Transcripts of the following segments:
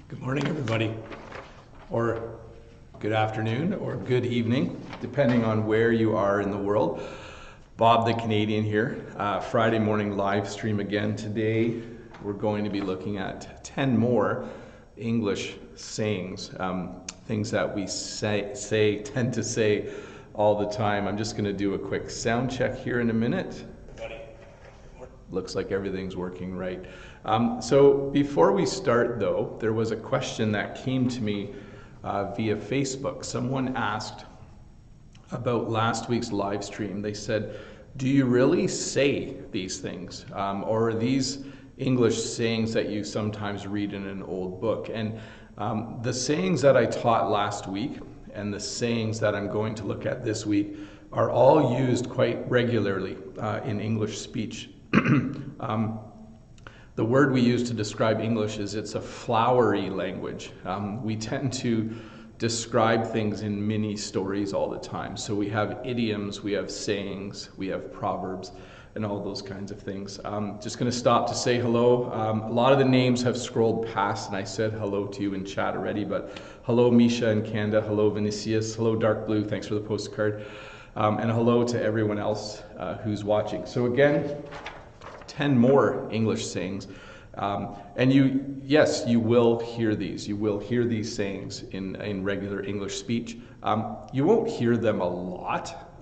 Good morning, everybody, or good afternoon, or good evening, depending on where you are in the world. Bob the Canadian here, Friday morning live stream again. Today, we're going to be looking at 10 more English sayings, things that we tend to say all the time. I'm just going to do a quick sound check here in a minute. Looks like everything's working right. So before we start, though, there was a question that came to me via Facebook. Someone asked about last week's live stream. They said, do you really say these things? Or are these English sayings that you sometimes read in an old book? And the sayings that I taught last week and the sayings that I'm going to look at this week are all used quite regularly in English speech. The word we use to describe English is it's a flowery language. We tend to describe things in mini stories all the time. So we have idioms, we have sayings, we have proverbs, and all those kinds of things. Just going to stop to say hello. A lot of the names have scrolled past, and I said hello to you in chat already, but hello Misha and Kanda, hello Vinicius, hello Dark Blue, thanks for the postcard, and hello to everyone else who's watching. So again, 10 more English sayings. And you will hear these. You will hear these sayings in regular English speech. You won't hear them a lot.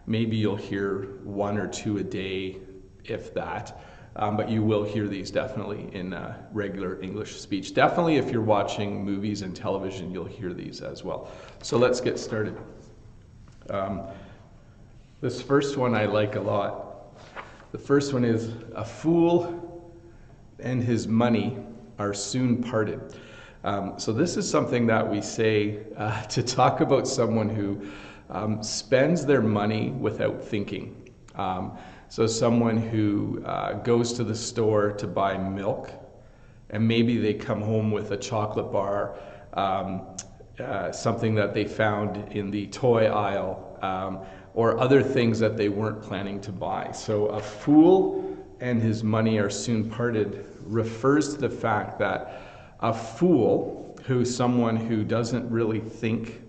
Maybe you'll hear one or two a day, if that. But you will hear these definitely in regular English speech. Definitely if you're watching movies and television, you'll hear these as well. So let's get started. This first one I like a lot. The first one is, a fool and his money are soon parted. So this is something that we say to talk about someone who spends their money without thinking. So someone who goes to the store to buy milk, and maybe they come home with a chocolate bar, something that they found in the toy aisle, or other things that they weren't planning to buy. So a fool and his money are soon parted refers to the fact that a fool, who's someone who doesn't really think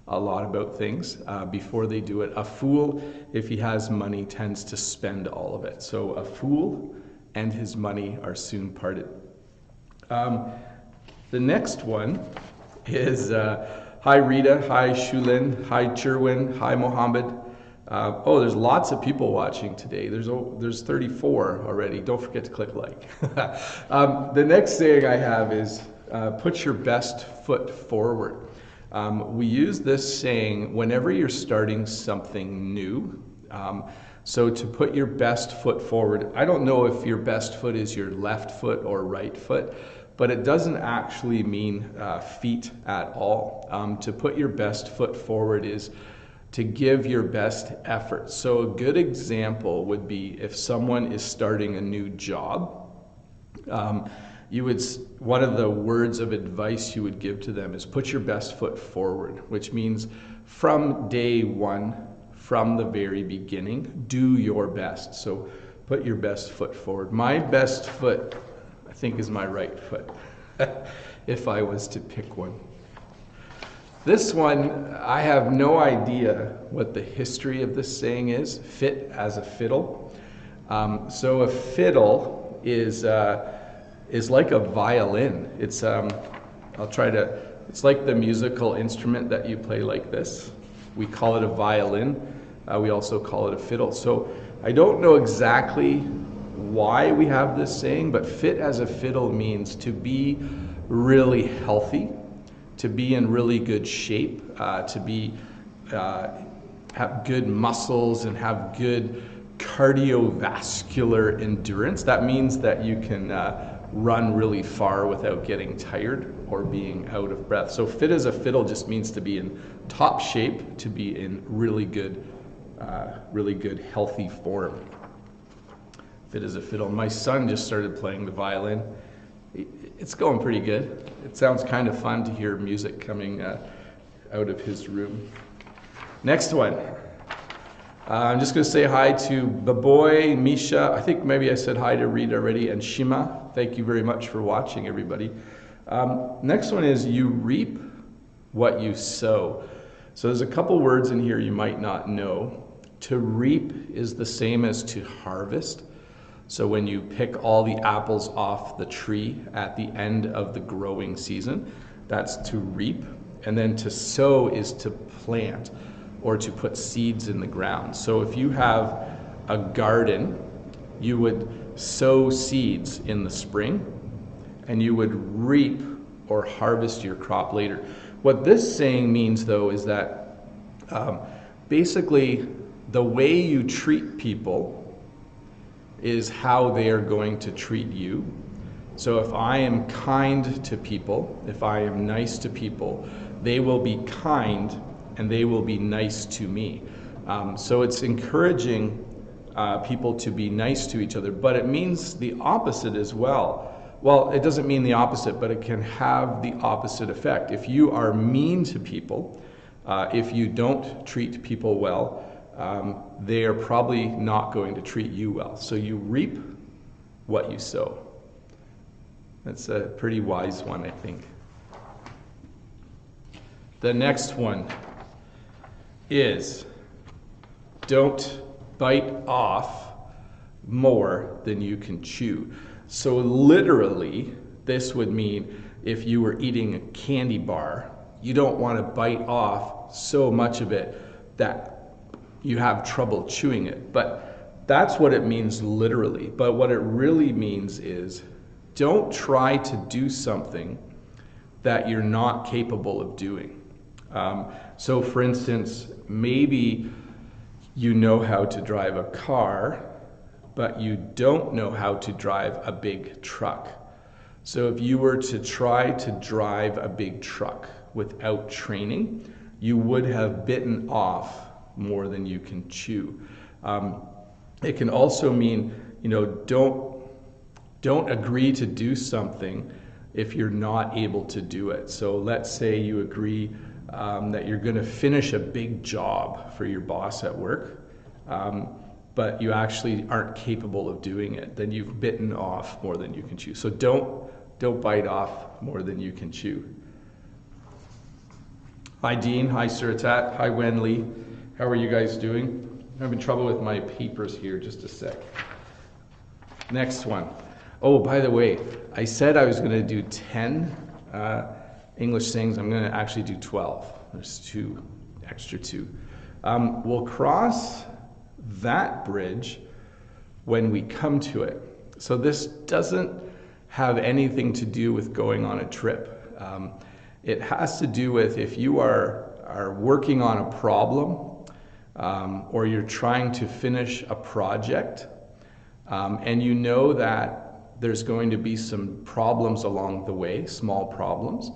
a lot about things before they do it, a fool, if he has money, tends to spend all of it. So a fool and his money are soon parted. The next one is, hi Rita, hi Shulin, hi Cherwin, hi Mohammed. There's lots of people watching today. There's 34 already. Don't forget to click like. The next saying I have is, put your best foot forward. We use this saying whenever you're starting something new. So to put your best foot forward, I don't know if your best foot is your left foot or right foot, but it doesn't actually mean feet at all. To put your best foot forward is to give your best effort. So a good example would be if someone is starting a new job, one of the words of advice you would give to them is put your best foot forward, which means from day one, from the very beginning, do your best. So put your best foot forward. My best foot, I think, is my right foot, if I was to pick one. This one, I have no idea what the history of this saying is, fit as a fiddle. So a fiddle is like a violin. It's like the musical instrument that you play like this. We call it a violin. We also call it a fiddle. So I don't know exactly why we have this saying, but fit as a fiddle means to be really healthy, to be in really good shape, have good muscles and have good cardiovascular endurance. That means that you can run really far without getting tired or being out of breath. So fit as a fiddle just means to be in top shape, to be in really good healthy form. Fit as a fiddle. My son just started playing the violin. It's going pretty good. It sounds kind of fun to hear music coming out of his room. Next one. I'm just going to say hi to Baboy, Misha. I think maybe I said hi to Rita already, and Shima. Thank you very much for watching, everybody. Next one is you reap what you sow. So there's a couple words in here you might not know. To reap is the same as to harvest. So when you pick all the apples off the tree at the end of the growing season, that's to reap. And then to sow is to plant or to put seeds in the ground. So if you have a garden, you would sow seeds in the spring and you would reap or harvest your crop later. What this saying means, though, is that basically the way you treat people is how they are going to treat you. So if I am kind to people, if I am nice to people, they will be kind and they will be nice to me. So it's encouraging people to be nice to each other, but it means the opposite as well. Well, it doesn't mean the opposite, but it can have the opposite effect. If you are mean to people, if you don't treat people well, they are probably not going to treat you well. So you reap what you sow. That's a pretty wise one, I think. The next one is don't bite off more than you can chew. So literally, this would mean if you were eating a candy bar, you don't want to bite off so much of it that you have trouble chewing it. But that's what it means literally. But what it really means is don't try to do something that you're not capable of doing. So for instance, maybe you know how to drive a car, but you don't know how to drive a big truck. So if you were to try to drive a big truck without training, you would have bitten off more than you can chew. It can also mean, don't agree to do something if you're not able to do it. So let's say you agree that you're going to finish a big job for your boss at work, but you actually aren't capable of doing it. Then you've bitten off more than you can chew. So don't bite off more than you can chew. Hi Dean, hi Suratat, hi Wenli. How are you guys doing? I'm having trouble with my papers here, just a sec. Next one. Oh, by the way, I said I was going to do 10 English sayings. I'm going to actually do 12. There's extra two. We'll cross that bridge when we come to it. So this doesn't have anything to do with going on a trip. It has to do with if you are working on a problem or you're trying to finish a project and you know that there's going to be some problems along the way, small problems.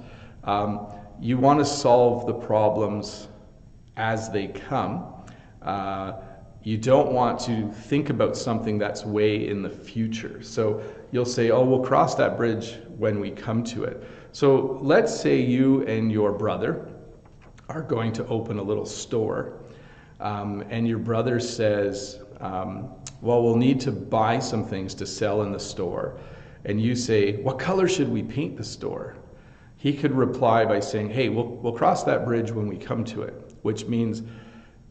You want to solve the problems as they come. You don't want to think about something that's way in the future. So you'll say, oh, we'll cross that bridge when we come to it. So let's say you and your brother are going to open a little store, and your brother says, well, we'll need to buy some things to sell in the store. And you say, what color should we paint the store? He could reply by saying, hey, we'll cross that bridge when we come to it, which means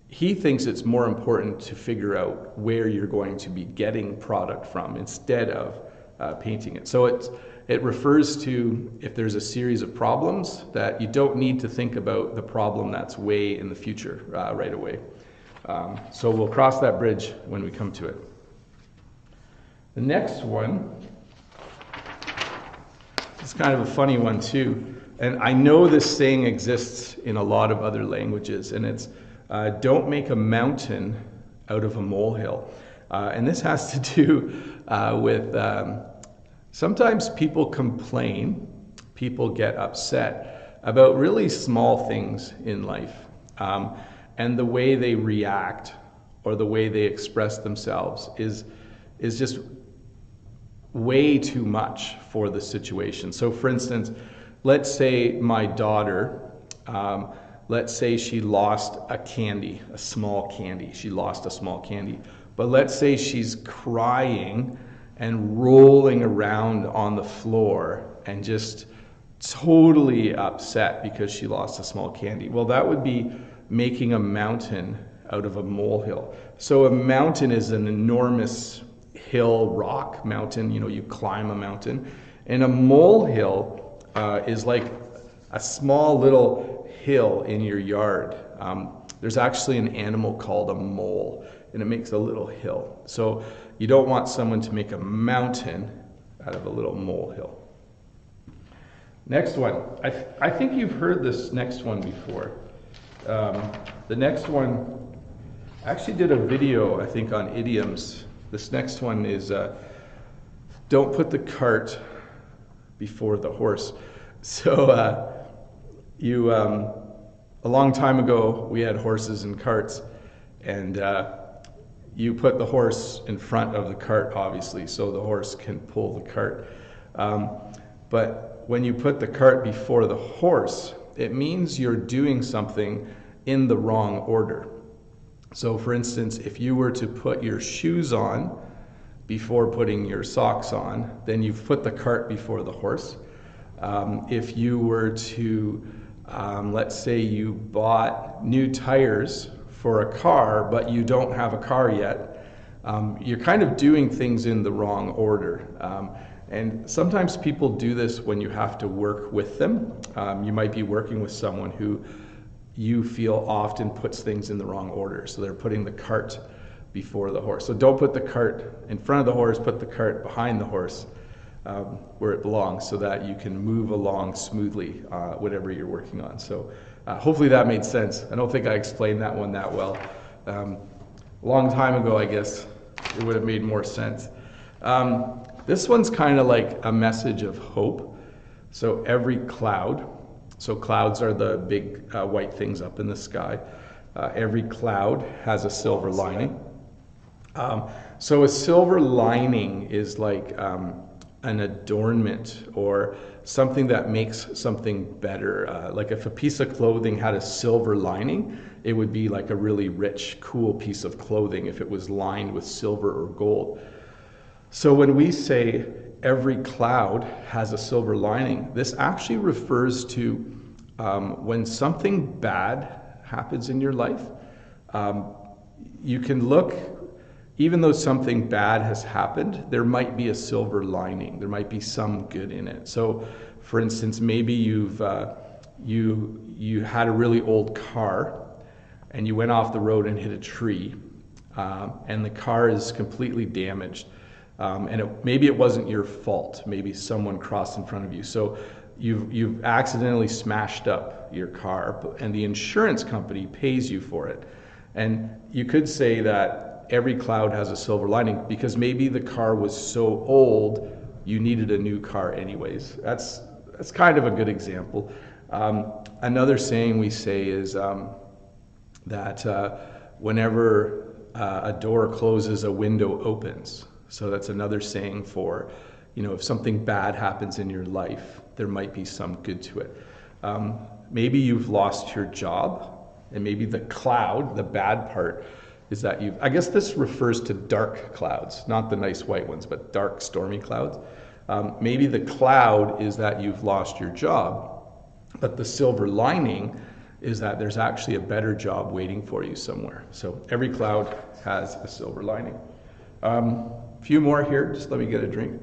he thinks it's more important to figure out where you're going to be getting product from instead of painting it. So it refers to if there's a series of problems that you don't need to think about the problem that's way in the future right away. So we'll cross that bridge when we come to it. The next one is kind of a funny one too. And I know this saying exists in a lot of other languages, and it's don't make a mountain out of a molehill. And this has to do with sometimes people complain, people get upset about really small things in life. And the way they react or the way they express themselves is just way too much for the situation. So for instance, let's say my daughter, let's say she lost a candy, a small candy. She lost a small candy. But let's say she's crying and rolling around on the floor and just totally upset because she lost a small candy. Well, that would be making a mountain out of a molehill. So a mountain is an enormous hill, rock mountain. You know, you climb a mountain. And a molehill is like a small little hill in your yard. There's actually an animal called a mole, and it makes a little hill. So you don't want someone to make a mountain out of a little molehill. Next one. I think you've heard this next one before. The next one, I actually did a video, I think, on idioms. This next one is, don't put the cart before the horse. So a long time ago, we had horses and carts, and you put the horse in front of the cart, obviously, so the horse can pull the cart. But when you put the cart before the horse, it means you're doing something in the wrong order. So for instance, if you were to put your shoes on before putting your socks on, then you've put the cart before the horse. If you were to, let's say you bought new tires for a car, but you don't have a car yet, you're kind of doing things in the wrong order. And sometimes people do this when you have to work with them. You might be working with someone who you feel often puts things in the wrong order. So they're putting the cart before the horse. So don't put the cart in front of the horse, put the cart behind the horse where it belongs so that you can move along smoothly whatever you're working on. So hopefully that made sense. I don't think I explained that one that well. A long time ago, I guess, it would have made more sense. This one's kind of like a message of hope. So every cloud, so clouds are the big white things up in the sky. Every cloud has a silver lining. So a silver lining is like an adornment or something that makes something better. Like if a piece of clothing had a silver lining, it would be like a really rich, cool piece of clothing if it was lined with silver or gold. So when we say every cloud has a silver lining, this actually refers to when something bad happens in your life, you can look, even though something bad has happened, there might be a silver lining. There might be some good in it. So for instance, maybe you had a really old car and you went off the road and hit a tree, and the car is completely damaged. And maybe it wasn't your fault. Maybe someone crossed in front of you. So you've accidentally smashed up your car, and the insurance company pays you for it. And you could say that every cloud has a silver lining because maybe the car was so old you needed a new car anyways. That's kind of a good example. Another saying we say is that whenever a door closes, a window opens. So that's another saying for, if something bad happens in your life, there might be some good to it. Maybe you've lost your job, and maybe the cloud, the bad part, is that I guess this refers to dark clouds, not the nice white ones, but dark, stormy clouds. Maybe the cloud is that you've lost your job, but the silver lining is that there's actually a better job waiting for you somewhere. So every cloud has a silver lining. Few more here, just let me get a drink.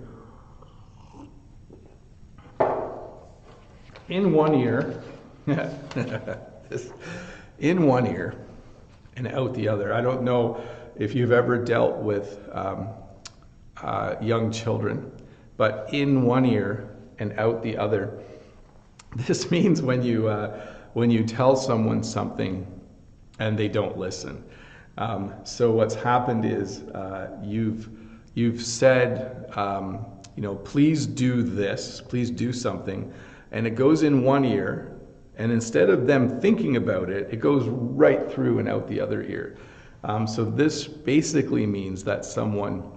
In one ear, in one ear and out the other. I don't know if you've ever dealt with young children, but in one ear and out the other. This means when you tell someone something and they don't listen. So what's happened is you've said, please do this, please do something, and it goes in one ear, and instead of them thinking about it, it goes right through and out the other ear. So this basically means that someone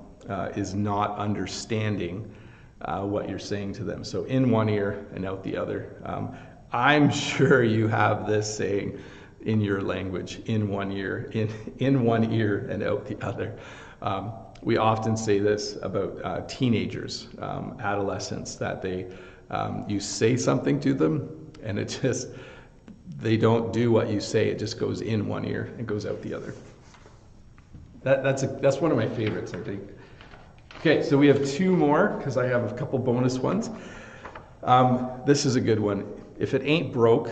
is not understanding what you're saying to them. So in one ear and out the other. I'm sure you have this saying in your language, in one ear, in one ear and out the other. We often say this about teenagers, adolescents, that You say something to them, and it just, they don't do what you say. It just goes in one ear and goes out the other. That's one of my favorites, I think. Okay, so we have two more, because I have a couple bonus ones. This is a good one. If it ain't broke,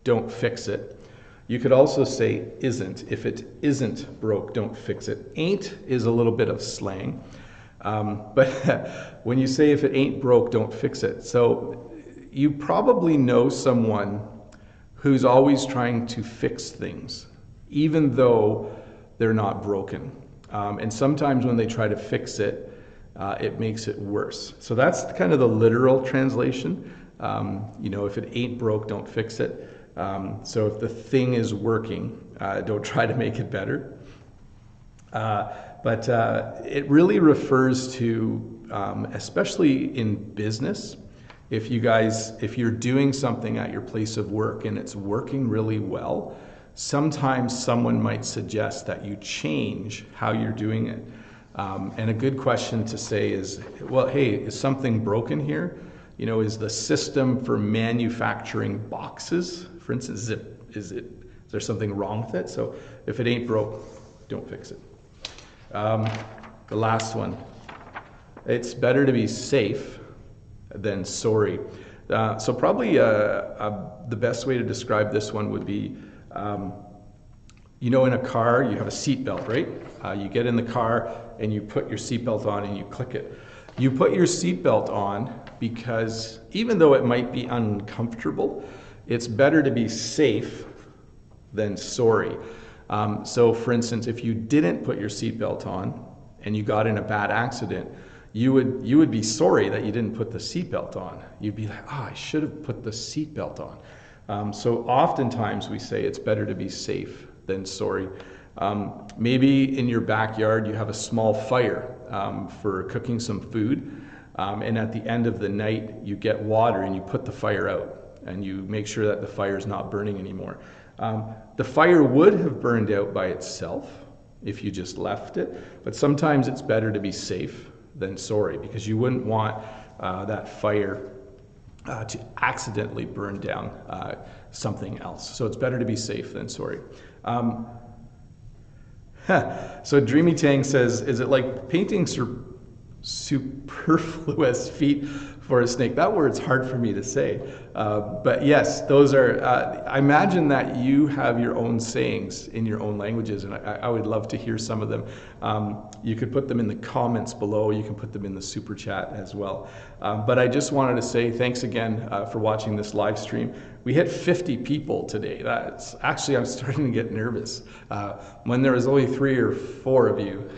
don't fix it. You could also say isn't. If it isn't broke, don't fix it. Ain't is a little bit of slang. But when you say if it ain't broke, don't fix it. So you probably know someone who's always trying to fix things, even though they're not broken. And sometimes when they try to fix it, it makes it worse. So that's kind of the literal translation. If it ain't broke, don't fix it. So if the thing is working, don't try to make it better. But it really refers to, especially in business, if you're doing something at your place of work and it's working really well, sometimes someone might suggest that you change how you're doing it. And a good question to say is, well, hey, is something broken here? Is the system for manufacturing boxes, for instance, is there something wrong with it? So if it ain't broke, don't fix it. The last one, it's better to be safe than sorry. So probably the best way to describe this one would be, in a car, you have a seatbelt, right? You get in the car and you put your seatbelt on and you click it. You put your seatbelt on because even though it might be uncomfortable, it's better to be safe than sorry. So for instance, if you didn't put your seatbelt on and you got in a bad accident, you would be sorry that you didn't put the seatbelt on. You'd be like, I should have put the seatbelt on. So oftentimes we say it's better to be safe than sorry. Maybe in your backyard you have a small fire for cooking some food, and at the end of the night you get water and you put the fire out and you make sure that the fire is not burning anymore. The fire would have burned out by itself if you just left it, but sometimes it's better to be safe than sorry, because you wouldn't want that fire to accidentally burn down something else. So it's better to be safe than sorry. So Dreamy Tang says, is it like painting superfluous feet for a snake? That word's hard for me to say. But yes, those are, I imagine that you have your own sayings in your own languages, and I would love to hear some of them. You could put them in the comments below. You can put them in the super chat as well. But I just wanted to say thanks again for watching this live stream. We hit 50 people today. That's actually, I'm starting to get nervous. When there was only 3 or 4 of you,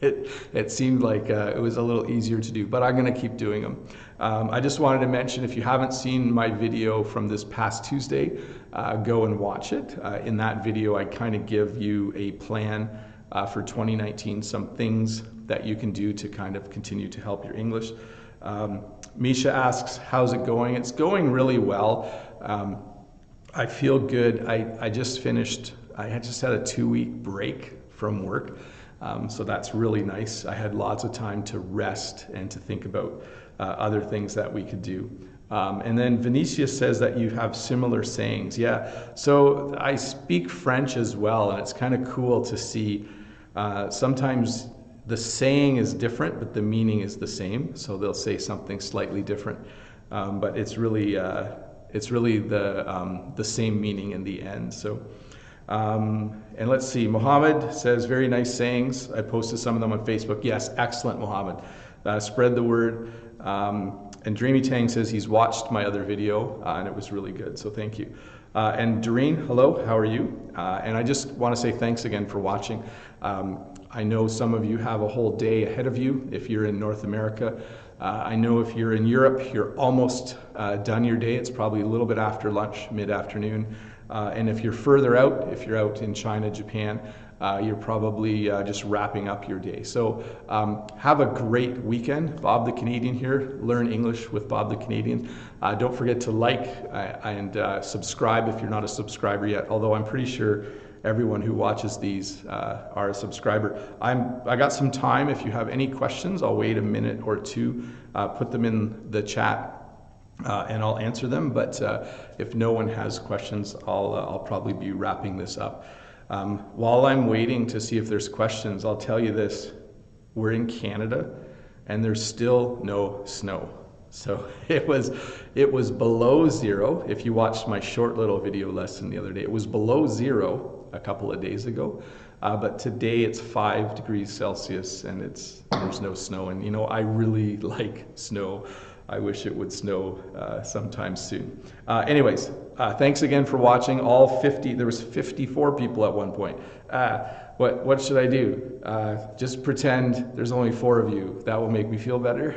it seemed like it was a little easier to do, but I'm going to keep doing them. I just wanted to mention, if you haven't seen my video from this past Tuesday, go and watch it. In that video, I kind of give you a plan for 2019, some things that you can do to kind of continue to help your English. Misha asks, how's it going? It's going really well. I feel good. I just finished, I just had a 2-week break from work. So that's really nice. I had lots of time to rest and to think about other things that we could do. And then Vinicius says that you have similar sayings. Yeah, so I speak French as well, and it's kind of cool to see sometimes the saying is different, but the meaning is the same. So they'll say something slightly different, but it's really the same meaning in the end. So. And let's see, Mohammed says, very nice sayings. I posted some of them on Facebook. Yes, excellent, Mohammed. Spread the word. And Dreamy Tang says he's watched my other video, and it was really good, so thank you. And Doreen, hello, how are you? And I just want to say thanks again for watching. I know some of you have a whole day ahead of you if you're in North America. I know if you're in Europe, you're almost done your day. It's probably a little bit after lunch, mid-afternoon. And if you're further out, if you're out in China, Japan, you're probably just wrapping up your day. So have a great weekend. Bob the Canadian here. Learn English with Bob the Canadian. Don't forget to like and subscribe if you're not a subscriber yet, although I'm pretty sure everyone who watches these are a subscriber. I got some time. If you have any questions, I'll wait a minute or two. Put them in the chat. and I'll answer them. But if no one has questions, I'll probably be wrapping this up. While I'm waiting to see if there's questions, I'll tell you this: we're in Canada, and there's still no snow. So it was below zero. If you watched my short little video lesson the other day, it was below zero a couple of days ago. But today it's 5 degrees Celsius, and there's no snow. And you know, I really like snow. I wish it would snow sometime soon. Anyways, thanks again for watching. There was 54 people at one point. What should I do? Just pretend there's only 4 of you. That will make me feel better.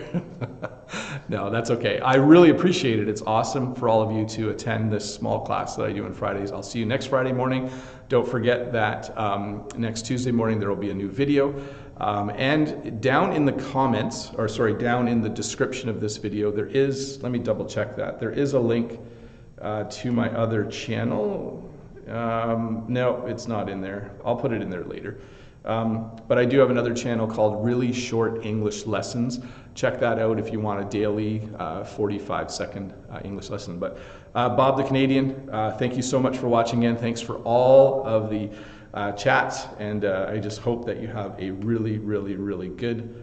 No, that's okay. I really appreciate it. It's awesome for all of you to attend this small class that I do on Fridays. I'll see you next Friday morning. Don't forget that next Tuesday morning there will be a new video. And down in the comments, or sorry, down in the description of this video, there is, let me double check that, there is a link to my other channel. No, it's not in there. I'll put it in there later. But I do have another channel called Really Short English Lessons. Check that out if you want a daily 45-second English lesson. But Bob the Canadian, thank you so much for watching in. Thanks for all of the chats, and I just hope that you have a really, really, really good